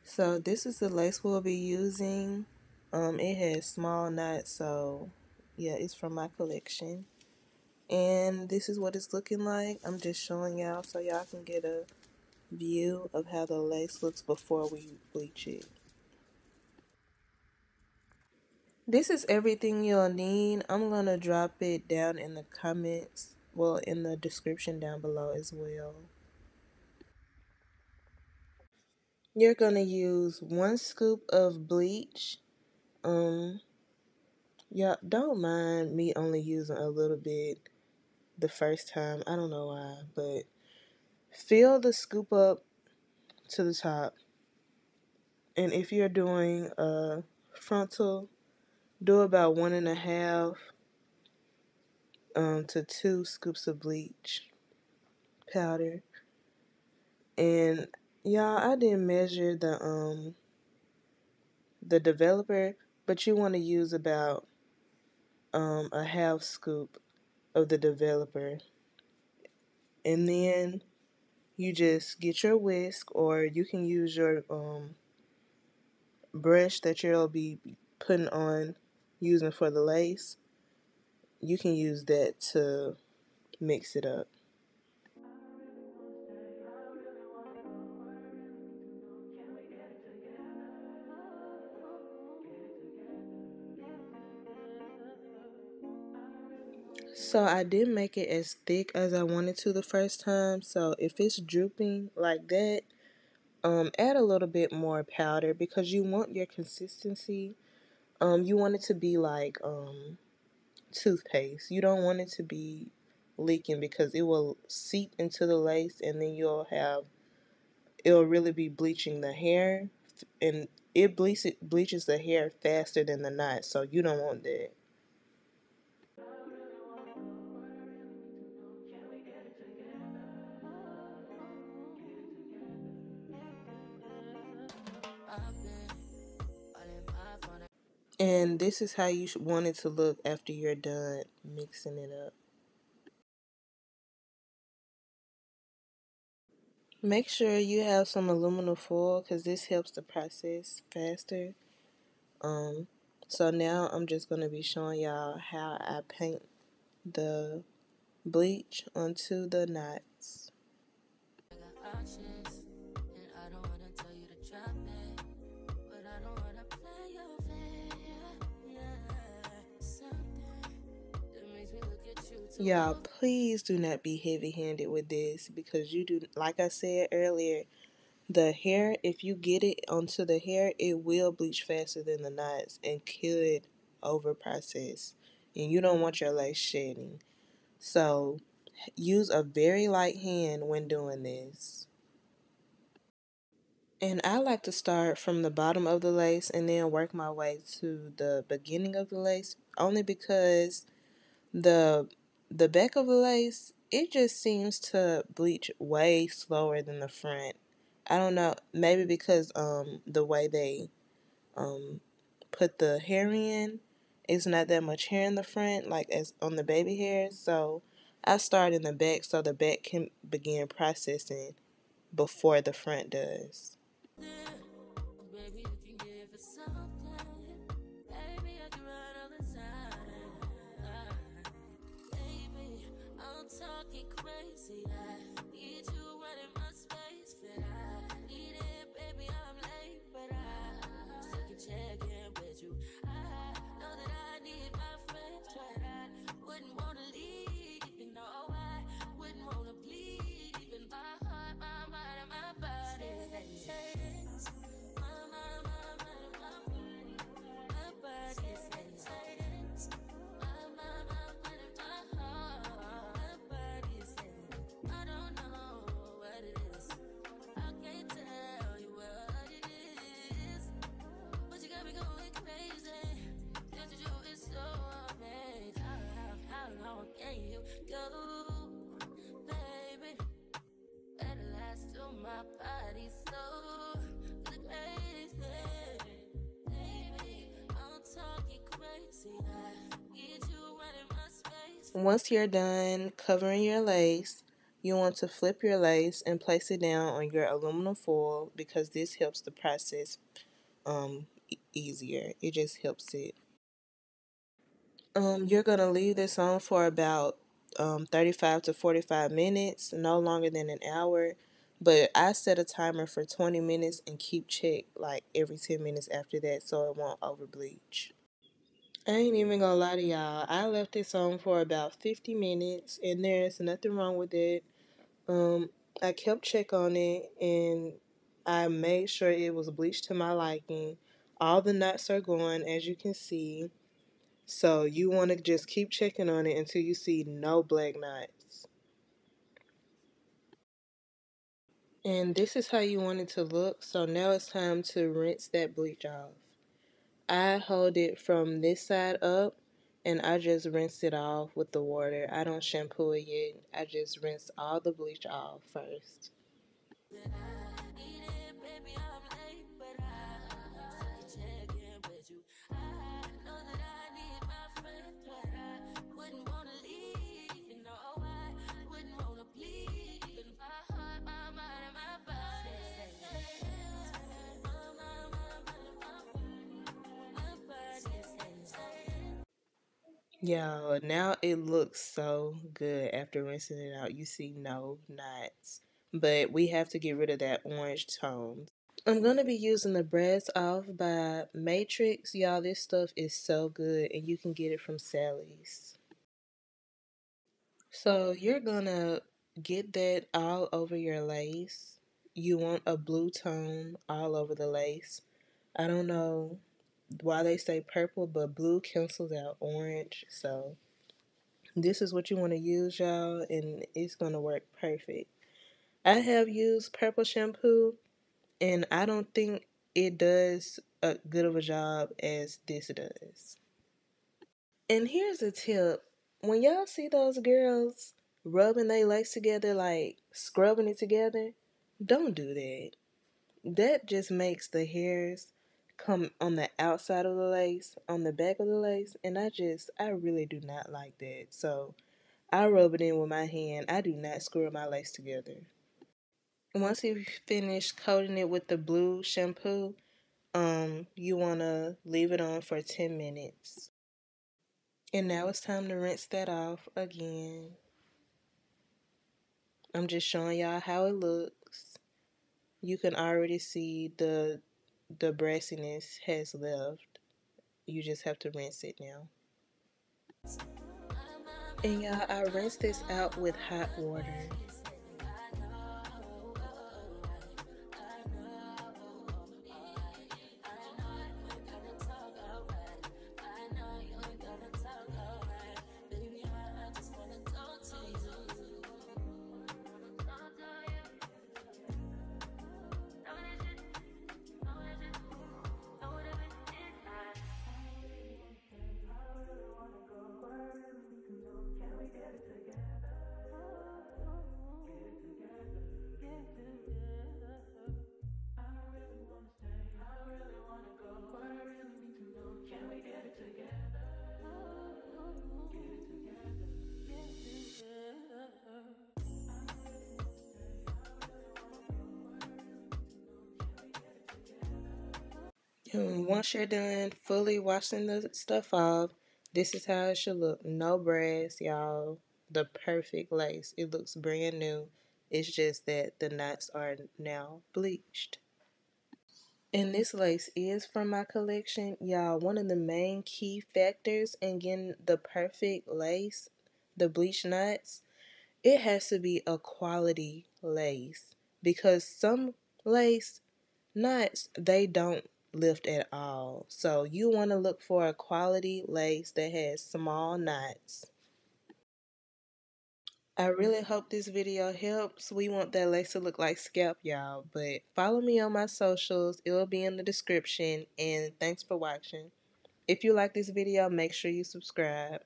So this is the lace we'll be using. It has small knots, so yeah, it's from my collection. And this is what it's looking like. I'm just showing y'all so y'all can get a view of how the lace looks before we bleach it. This is everything you'll need. I'm gonna drop it down in the comments, well, in the description down below as well. You're gonna use 1 scoop of bleach. Um, yeah, don't mind me only using a little bit the first time. I don't know why, but fill the scoop up to the top. And if you're doing a frontal, do about 1.5 to 2 scoops of bleach powder. And y'all, I didn't measure the developer, but you want to use about a half scoop of the developer. And then you just get your whisk, or you can use your brush that you'll be putting on using for the lace. You can use that to mix it up. So I didn't make it as thick as I wanted to the first time. So if it's drooping like that, add a little bit more powder because you want your consistency. You want it to be like toothpaste. You don't want it to be leaking because it will seep into the lace and then it'll really be bleaching the hair, and it bleaches the hair faster than the knot, so you don't want that. And this is how you should want it to look after you're done mixing it up. Make sure you have some aluminum foil because this helps the process faster. Um, so now I'm just going to be showing y'all how I paint the bleach onto the knots. Y'all, please do not be heavy handed with this because you do, like I said earlier, the hair, if you get it onto the hair, it will bleach faster than the knots and could over process. And you don't want your lace shedding. So use a very light hand when doing this. And I like to start from the bottom of the lace and then work my way to the beginning of the lace, only because the the back of the lace, it just seems to bleach way slower than the front. I don't know, maybe because the way they um put the hair in, it's not that much hair in the front like as on the baby hair. So I start in the back so the back can begin processing before the front does. Once you're done covering your lace, You want to flip your lace and place it down on your aluminum foil because this helps the process easier. It just helps it. You're gonna leave this on for about 35 to 45 minutes, no longer than an hour. But I set a timer for 20 minutes and keep check like every 10 minutes after that so it won't over bleach. I ain't even gonna lie to y'all. I left this on for about 50 minutes and there's nothing wrong with it. Um, I kept check on it and I made sure it was bleached to my liking. All the knots are gone, as you can see. So you want to just keep checking on it until you see no black knots. And this is how you want it to look. So now it's time to rinse that bleach off. I hold it from this side up and I just rinse it off with the water. I don't shampoo it yet. I just rinse all the bleach off first. Yeah, now it looks so good after rinsing it out. You see no knots. But we have to get rid of that orange tone. I'm going to be using the Brass Off by Matrix. Y'all, this stuff is so good and you can get it from Sally's. So you're going to get that all over your lace. You want a blue tone all over the lace. I don't know why they say purple, but blue cancels out orange. So this is what you want to use, y'all, and it's going to work perfect. I have used purple shampoo, and I don't think it does a good of a job as this does. And here's a tip. When y'all see those girls rubbing their legs together, like scrubbing it together, don't do that. That just makes the hairs come on the outside of the lace, on the back of the lace, and I really do not like that. So I rub it in with my hand. I do not screw my lace together. Once you finish coating it with the blue shampoo, you want to leave it on for 10 minutes. And now it's time to rinse that off again. I'm just showing y'all how it looks. You can already see the brassiness has left. You just have to rinse it now. And y'all, I rinse this out with hot water. And once you're done fully washing the stuff off, this is how it should look. No brass, y'all. The perfect lace. It looks brand new. It's just that the knots are now bleached. And this lace is from my collection. Y'all, one of the main key factors in getting the perfect lace, the bleach knots, it has to be a quality lace. Because some lace knots, they don't lift at all. So you want to look for a quality lace that has small knots. I really hope this video helps. We want that lace to look like scalp, y'all. But follow me on my socials. It will be in the description. And thanks for watching. If you like this video, make sure you subscribe.